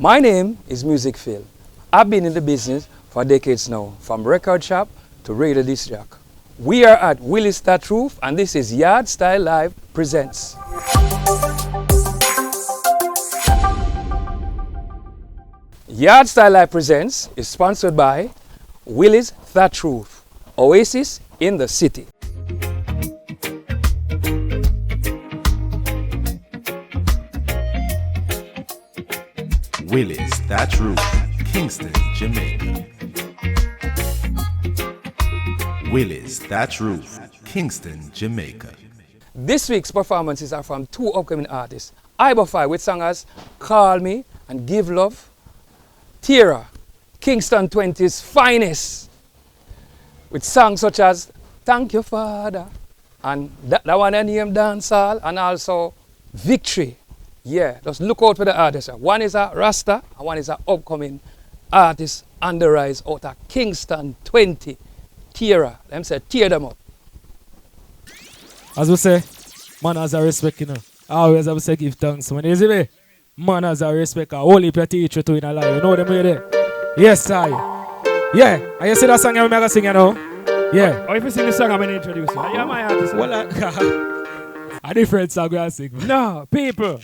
My name is Music Phil. I've been in the business for decades now, from record shop to radio disc jock. We are at Willis That Roof, and this is Yardstyle Live presents. Yardstyle Live presents is sponsored by Willis That Roof, Oasis in the City. Willis That Roof, Kingston, Jamaica. Willis That Roof, Kingston, Jamaica. This week's performances are from two upcoming artists. Ibofyah with singers Call Me and Give Love. Tearah, Kingston 20's finest, with songs such as Thank You Father and that one I name Dancehall, and also Victory. Yeah, just look out for the artists. One is a Rasta and one is an upcoming artist on the rise out of Kingston 20. Tearah, them say tear them up. As we say, manners are respect, you know. Always I say give thanks. When you see me, manners are respect. Only your teacher to in a life. You know them way there? Yes, I. Yeah, and you see that song I'm going to sing, you know? Yeah. Or if you sing the song I'm going to introduce you. You're my artist. Well, a different song I'm sing. No, people.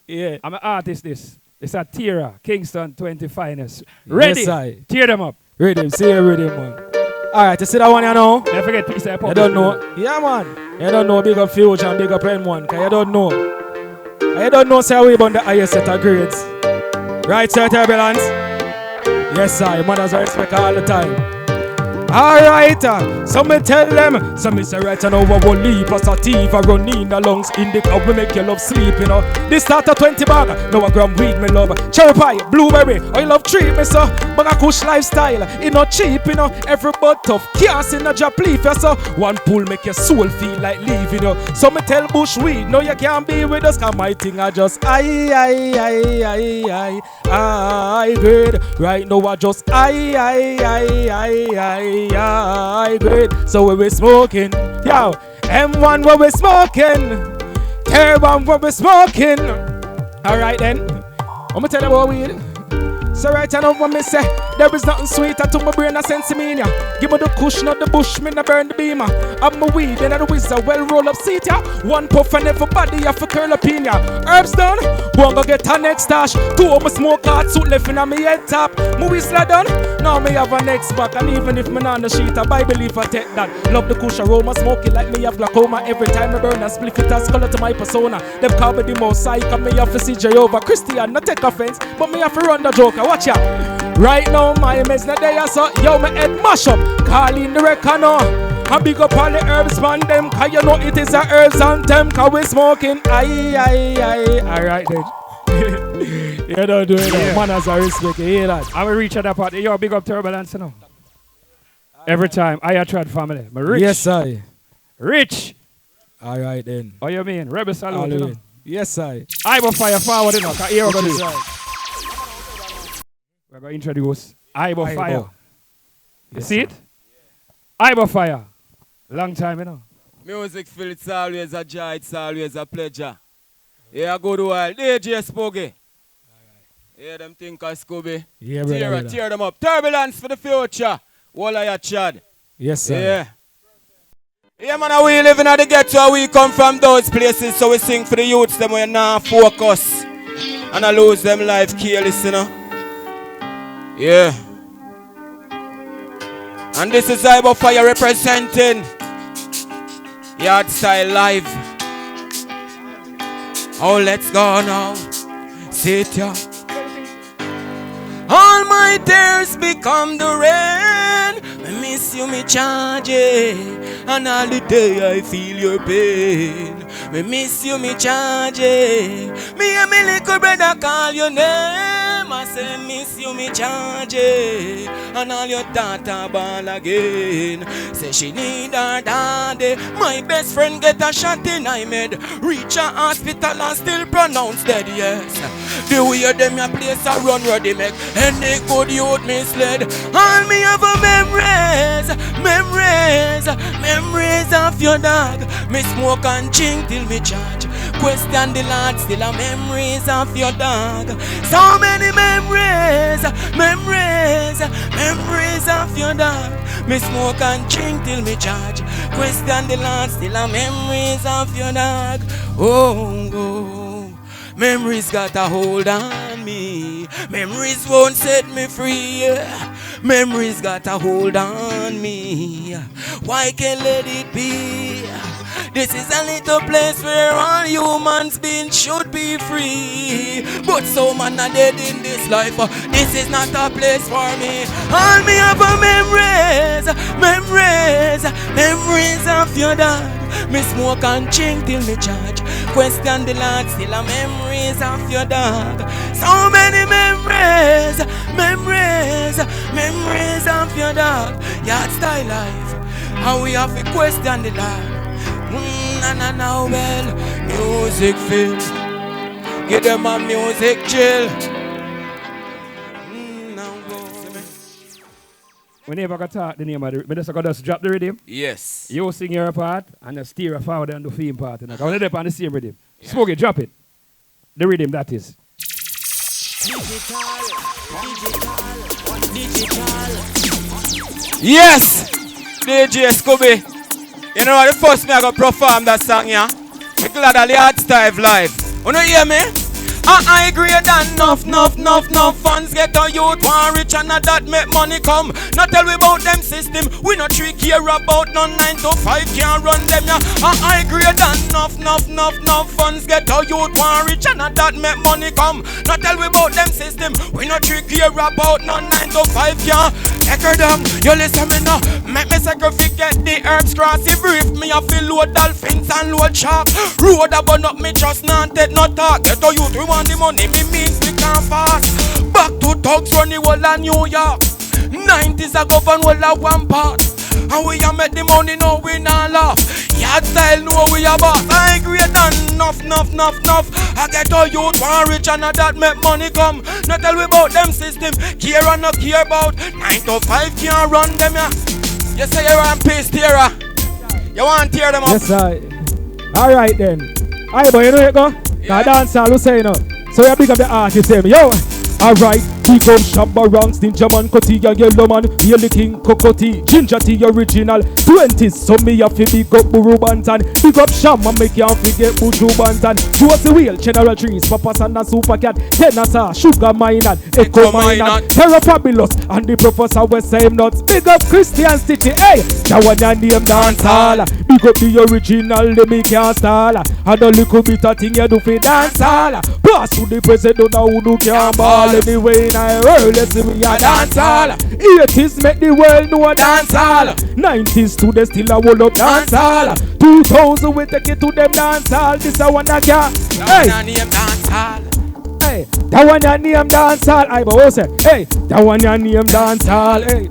Yeah. I'm an artist this. It's a Tearah, Kingston 20 finest. Ready? Yes, I. Tear them up. Rhythm, see a rhythm, man. Alright, you see that one, you know? Don't forget piece of You don't know. Yeah, man. You don't know big up Future and big up N1, because you don't know. You don't know, say we on the highest set of grades. Right, sir, turbulence? Yes, sir. Mothers are respect all the time. Alright, so me tell them, so me say right and over one leap as a thief, I run in the lungs in the club, we make you love sleep, you know. This start a 20 bag, now a gram weed me love. Cherry pie, blueberry, I love treat me so. But a kush lifestyle, it not cheap, you know. Every butt tough, chaos in a job leaf, you so. One pull make your soul feel like leaving, you know. So me tell bush weed, no you can't be with us, cause my thing I just I good. Right now I just I great. So we smoking, yo. M1 where we smoking, Tearah where we smoking. Alright then, I'm gonna tell you about weed. So right now when me say there is nothing sweeter to my brain than sensimania. Give me the kush, not the bush, me not burn the beamer. Have my weed and the wizard, well roll up seat ya. One puff and everybody have a curl up in ya. Herbs done, one go get a next stash. Two of my smoke hard suit left in my head top. My whistler done, now me have a next back. And even if me not on the sheet, I buy believe I take that. Love the kush aroma, smoke it like me have glaucoma. Every time I burn a spliff it has color to my persona. Them call me the most psych and me have to see Jehovah. Christian, not take offense, but me have to run the joker. Watch out. Right now, my mess not there, so yo, my head mash up. Call in the record now. I big up all the herbs man them, cause you know it is a herbs anthem, cause we smoking. Alright then. You don't do it, yeah. Manners are respect, you hear that? I will reach at that part. Yo, big up turbulence, you know. Every time, I tried family. My rich. Yes, I. Rich. Alright then. What you mean? Rebel salute, you know. Yes, I. Ibofyah forward, you know, cause here we go. We're going to introduce Ibofyah. You see it? Ibofyah. Long time, you know. Music Phil, it's always a joy, it's always a pleasure. Yeah, good while. DJ Spoogy. Yeah, them think of Scooby. Yeah, Tearah, tear them up. Turbulence for the future. All of your chad. Yes, sir. Yeah. Yeah, man, we live in the ghetto. We come from those places, so we sing for the youths, them when now focus. And I lose them life careless, you know. Yeah. And this is Ibofyah representing Yardstyle Live. Oh, let's go now. Sit ya. All my tears become the rain. I miss you, me charge. And all the day I feel your pain. Me miss you, me charge. Me and me little brother call your name. I say miss you, me charge. And all your daughter ball again. Say she need her daddy. My best friend get a shot in I made. Reach a hospital and still pronounce dead, yes. The way them your place a run ready make. Any good youth misled. All me have a memories. Memories of your dog. Me smoke and ching till me charge. question the Lord, still a memories of your dog. So many memories, memories, memories of your dog. Me smoke and drink till me charge. Question the Lord, still a memories of your dog. Oh, oh. Memories got a hold on me. Memories won't set me free. Memories got a hold on me. Why can't let it be? This is a little place where all humans being should be free. But so man are dead in this life. This is not a place for me. All me have are memories, memories, memories of your dog. Me smoke and drink till me charge. Question the Lord, still a memories of your dog. So many memories, memories, memories of your dog. Yardstyle life, how we have to question the Lord. Now well, music feel. Give them a music chill. Whenever I talk the name of the, I just drop the rhythm. Yes. You sing your part and just Tearah forward and the theme part. And I want to on the same rhythm. Yeah. Spoogy, drop it. The rhythm that is. Digital. Yes! DJ Scooby. You know what, the first me I got perform that song, yeah? I'm glad that the Yardstyle live. You know hear me? I agree than enough funds get on youth one rich and that make money come. Not tell we about them system. We not trick here about none 9 to 5 can't run them, yeah. I agree than enough funds get on youth one rich and that make money come. Not tell we about them system. We not trick here about none 9 to 5 can't. Echo them, you listen me now. Make me sacrifice get the herbs cross. If brief me I feel load dolphins and load shark. Road a burn up me trust not take no talk. Get on youth we want the money, me means we can't pass. Back to thugs run the whole of New York. 90s a govern whole of one part. And we a make the money, no we not laugh. Yardstyle know we a boss. I agree done enough. I get all youth one rich and that make money come. Not tell we about them system. Care and not care about 9 to 5 can't run them, yeah. You say you want peace, Tearah. You want to tear them up? Yes, I. Alright then. Alright, but you know you go? Yeah. Dance all, you say no. So you pick up the artist, say me, yo. Alright, big up Shabba Ranks, Ninja Man, Cutty, and Yellow Man, Yellow King, Cocotti, Ginger Tea original, 20s, so me have to big up Buru Bantan, big up Sham, and make you forget Buju Bantan, Josie Wheel, General Trees, Papa San and Super Cat, Tenasa, Sugar Mine, Echo Mine, Terror Fabulous, and the Professor West Same Nuts, big up Christian City, hey, that one your name dance hall, big up the original, they make you stall, and a little bit of thing you do for dance hall, pass to the president now who do can ball. Anyway, in a world, let's see we a dance hall. 80s make the world know a dance hall. 90s to the still a hold up dance hall. 2000 we take it to them dance hall. This a one that can. Hey, that one name dance hall. Hey, that one your name dance hall. I both say, hey, that one your name dance hall. Hey,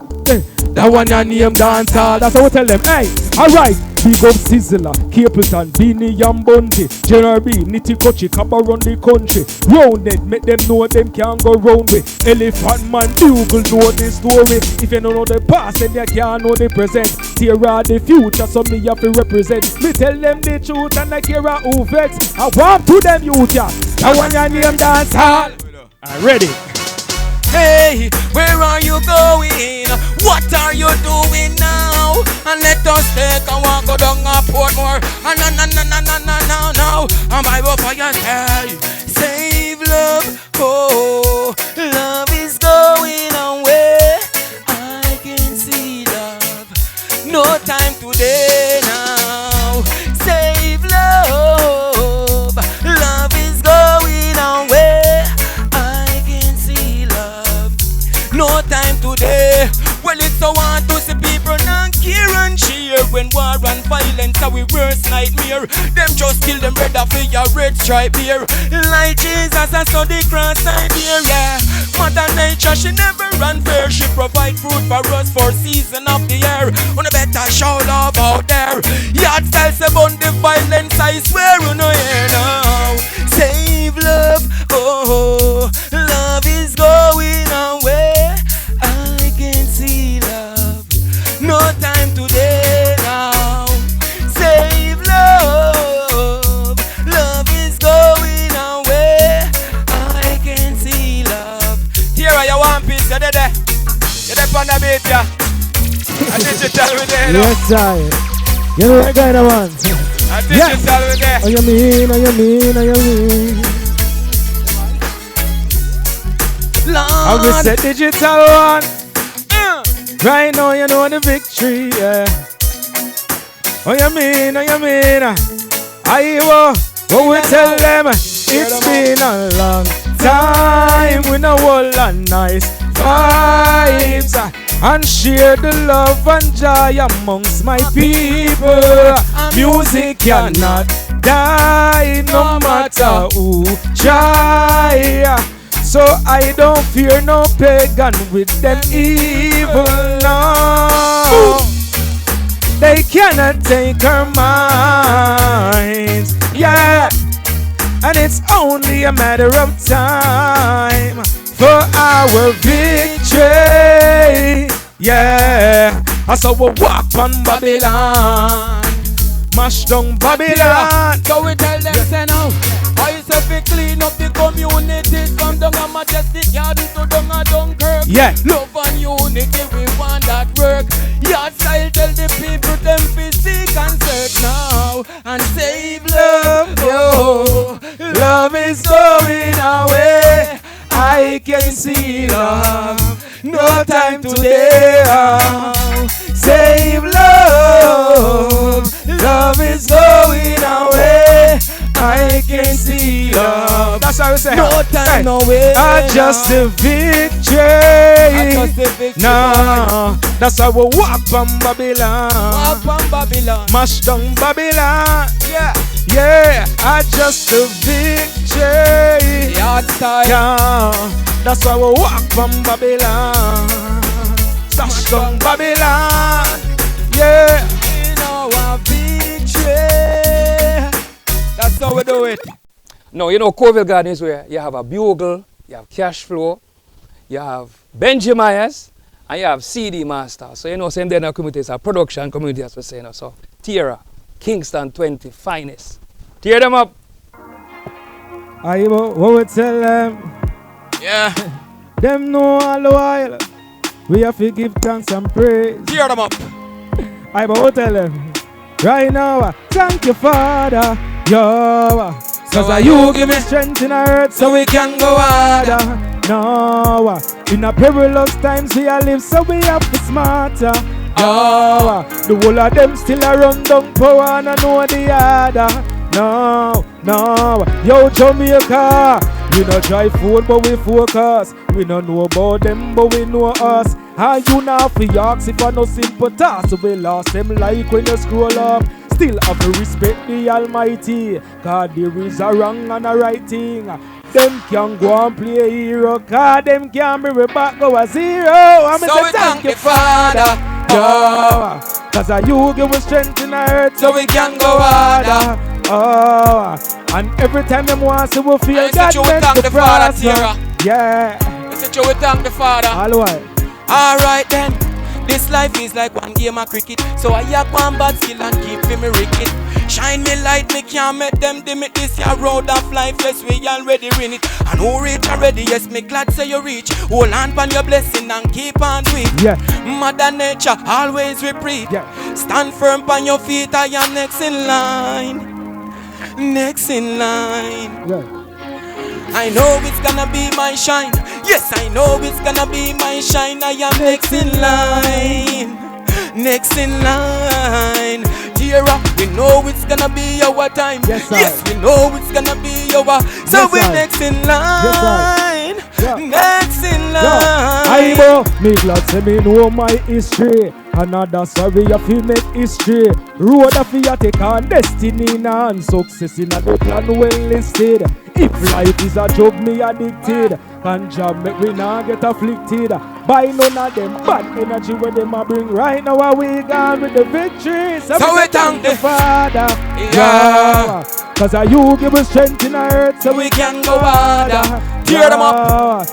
that one your name dance hall. That's what we tell them. Hey, alright. Big up Sizzler, Capleton, Beanie and Bunty, General B, Nitty Kochi, Kappa run the country. Rounded, make them know them can't go round with. Elephant Man, Bugle know the story. If you don't know the past, then you can't know the present. Tearah the future, so me have to represent. Me tell them the truth and I care who vex. I want to them youth, yeah. That one your name dance hall. Ready? Hey, where are you going? What are you doing now? And let us take a walk go down a Portmore. And now. And Ibofyah save love. Oh, love is going away. I can see love. No time today now. Save love. Love is going away. I can see love. No time today. Well, it's so hard to see people not care and cheer when war and violence are we worst nightmare. Them just kill them brother for your red stripe here. Like Jesus, I saw the cross side here, yeah. Mother Nature, she never run fair. She provide food for us for season of the year. On a better show love out there. Yardstyle say about the violence, I swear you know here now. Save love, oh, love is going away. I can see love. No time today now. Save love. Love is you're there. You're there on the beat, yeah. And digital with there, Yes, I. You know what kind of one? And digital with there. Oh, you mean, oh, you mean, oh, you mean. I will say digital one. Right now, you know the victory, yeah. Oh, you mean, oh, you mean. I will, what we tell them, it's been a long time. We know all the nice vibes and share the love and joy amongst my people. Music cannot die no matter who try. So I don't fear no pagan with them evil, no. They cannot take our minds, yeah. And it's only a matter of time for our victory, yeah. That's how we walk on Babylon, mash down Babylon. So we tell them, say now, I say we clean up the community from down a Majestic Yard to down a Dunkirk. Yeah. Love and unity, we want that work. Yardstyle tell the people them fi seek and search now and save love. Oh, love is going away. I can see love. No time today. Save love. Love is going away. I can see love. That's how we say. No time, no way. Just a victory. No, that's how we walk on Babylon. Walk on Babylon. Mash down Babylon. Yeah. Yeah, just a victory. Yardstyle. Yeah, that's why we walk on Babylon. Smash down Babylon. Yeah. In our victory. That's how we do it. No, you know, Corville Garden is where you have a bugle, you have cash flow, you have Benji Myers, and you have CD Master. So, you know, same day in our community is a production community, as we say. So, Tearah, Kingston 20, finest. Tear them up. What we tell them? Yeah. Them know all the while. We have to give thanks and praise. Tear them up. What we tell them? Right now, thank you, Father. Yo. Cause you give me strength in our earth so we can go harder. No, in a perilous times we are live so we have to be smarter. No, the whole of them still a run down power and I know the other. No, yo Jamaica, we no try food but we focus. We don't know about them but we know us. And you now for yaks if I no simple task. So we lost them like when you scroll up. Still have to respect the Almighty, cause there is a wrong and a right thing. Them can go and play a hero, cause them can bring me back go a zero. I'm So say we thank you, Father. Yeah. Cause you give us strength in our earth So we can go harder. And every time them want to we feel And God you will thank the Father, Tearah. Yeah. Listen, you will thank the Father. All right. Alright then. This life is like one game of cricket. So I have one bad skill and keep me ricket. Shine me light, me can't make them dim it. This year road of life, yes, we already win it. And who reach already, yes, me glad say you reach. Hold on pan your blessing and keep on doing it. Yeah. Mother Nature always reprieve. Yeah. Stand firm on your feet, I am next in line. Next in line. Yeah. I know it's gonna be my shine. Yes, I know it's gonna be my shine. I am next in line. Next in line. Tearah, we know it's gonna be our time. Yes, we know it's gonna be our. So Yes, we're sir. next in line. Yeah. Next in line. I know, me glad say me know my history. Another sorry if you make history. Road of you take on destiny now and success in a the plan well listed. If life is a job me addicted, and job make we not get afflicted by none of them bad energy where them a bring. Right now we gone with the victory. So we thank the Father. Yeah. Cause you give us strength in our earth so we can go harder. Tear them up.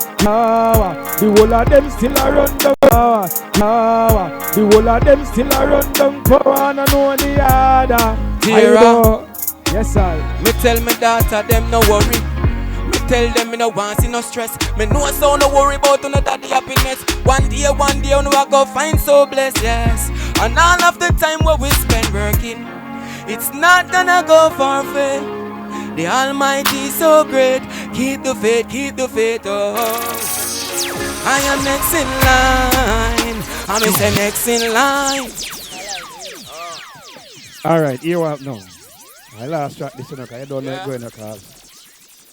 The whole of them still a run down. The whole of them still a run down. Power and I know the other. Tearah. Yes, sir. Me tell me daughter them no worry. Me tell them me no want see no stress. Me know so no worry about no daddy happiness. One day you know I go find so blessed, yes. And all of the time what we spend working, it's not gonna go far away. The Almighty is so great. Keep the faith, oh. I am next in line. I'm say next in line. Alright, here what now? I last track this one, I don't know it going across.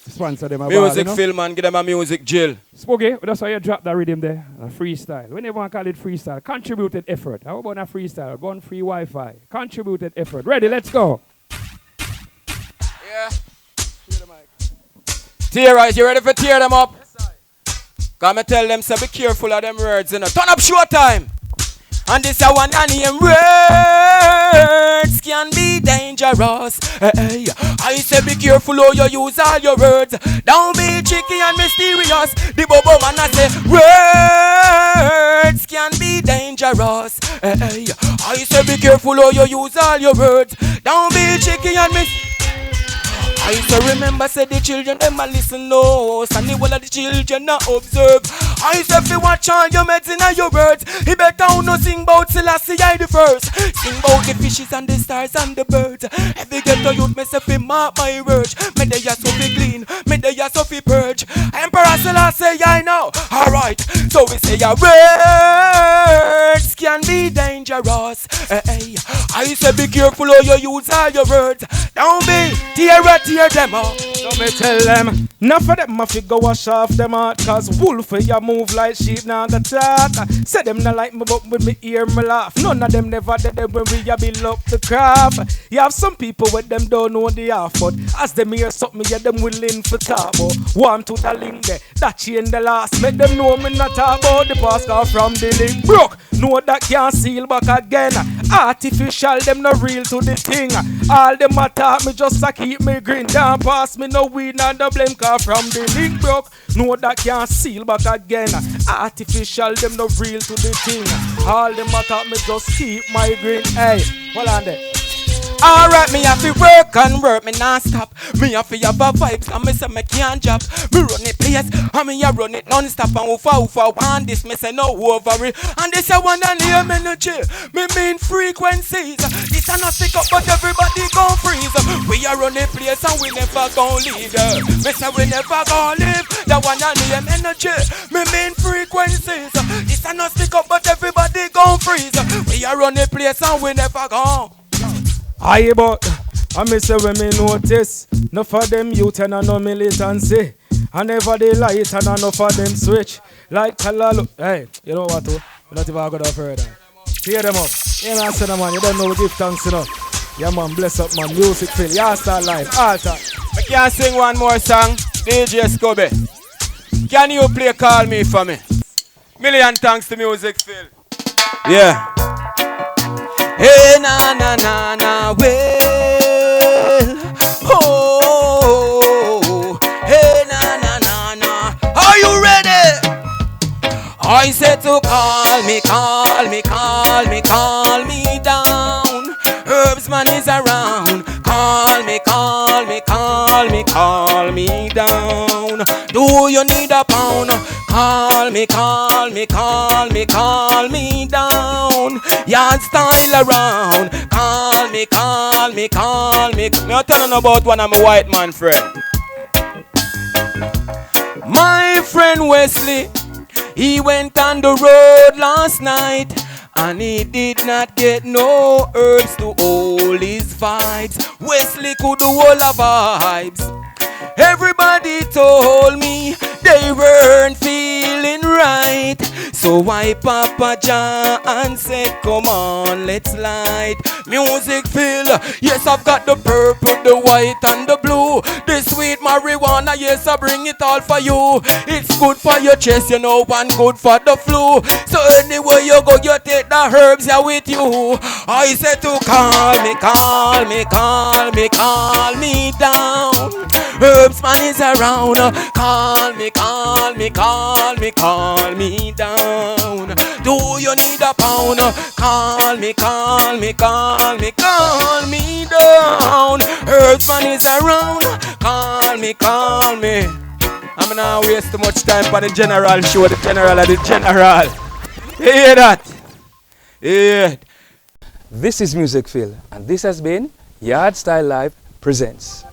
Sponsor them a music ball, film and give them a music jail. Spoogy, that's why you drop that rhythm there. A freestyle. We never call it freestyle. Contributed effort. How about a freestyle? One free Wi-Fi. Contributed effort. Ready, let's go. Yeah. Tearah, you ready for tear them up? Yes, sir. Come and tell them, so be careful of them words, you know. Turn up show time. And this a one and name words can be dangerous. Hey, I say be careful how you use all your words. Don't be tricky and mysterious. The bobo man I say words can be dangerous. Hey, I say be careful how you use all your words. Don't be tricky and mysterious. I used to remember, say the children, them a listen no. And the whole of the children not observe. I used to feel watch all your medicine and your words. He better no sing about Selassie I the first. Sing about the fishes and the stars and the birds. Every ghetto youth me say fi mark my words. Me they a so fi clean, me they a so fi purge. Emperor Selassie I know. Alright, so we say your words can be dangerous. Hey, I used to be careful how you use all your words. Don't be tear them up. So me tell them, enough of them a figure wash off them out. Cause wolf ya move like sheep now the talk. Say them not like me but when me hear me laugh. None of them never did them when we a build up the craft. You have some people with them don't know the half. But as them hear something, yeah them willing for talk. One to the link there, that change the last. Make them know me not talk about the past. Cause from the link broke, know that can't seal back again. Artificial, them no real to the thing. All them attack me just to keep me green. Down pass me no weed and the blame. Cause from the link broke, know that can't seal back again. Artificial, them no real to the thing. All them attack me just keep my green. Hey, hold on there. Alright, me have to work and work, me not stop. Me have to have a vibes and me say me can't drop. Me run it place and me a run it non-stop. And woofa want this, me say no over it. And this a one and name energy, me mean frequencies. This a not stick up but everybody gon' freeze. We a run it place and we never gon' leave. Me say we never gon' leave. That one and name energy, me mean frequencies. This a not stick up but everybody gon' freeze. We a run it place and we never gon'. Aye, but I me say when me notice, enough of them youth and no militancy. And never they light and enough of them switch. Like color. Hey, you know what? You don't even go further. Tear them up. You know what I'm man, you don't know we give thanks enough. Yeah man, bless up man, music feel. Yardstyle live, all time. I can sing one more song. DJ Scobie. Can you play Call Me for me? Million thanks to Music Phil. Yeah. Hey na na na na well. Oh. Hey na na na na. Are you ready? I said to call me, call me, call me, call me down. Herbs man is around. Call me, call me, call me, call me down. Do you need a pound? Call me, call me, call me, call me down. Yardstyle around. Call me, call me, call me. Me telling about one of my white man friend. My friend Wesley, he went on the road last night. And he did not get no herbs to hold his vibes. Wesley could do all the vibes. Everybody told me they weren't feeling right. So I Papa John said, come on, let's light. Music Phil, yes I've got the purple, the white and the blue. The sweet marijuana, yes I bring it all for you. It's good for your chest, you know, and good for the flu. So anywhere you go, you take the herbs here with you. I said to call me, call me, call me, call me down. Herbs man is around. Call me, call me, call me, call me down. Do you need a pound? Call me, call me, call me, call me down. Herbs man is around. Call me, call me. I'm not waste too much time for the general show. The general of the general. You hear that? Yeah. This is Music Phil, and this has been Yardstyle Live Presents.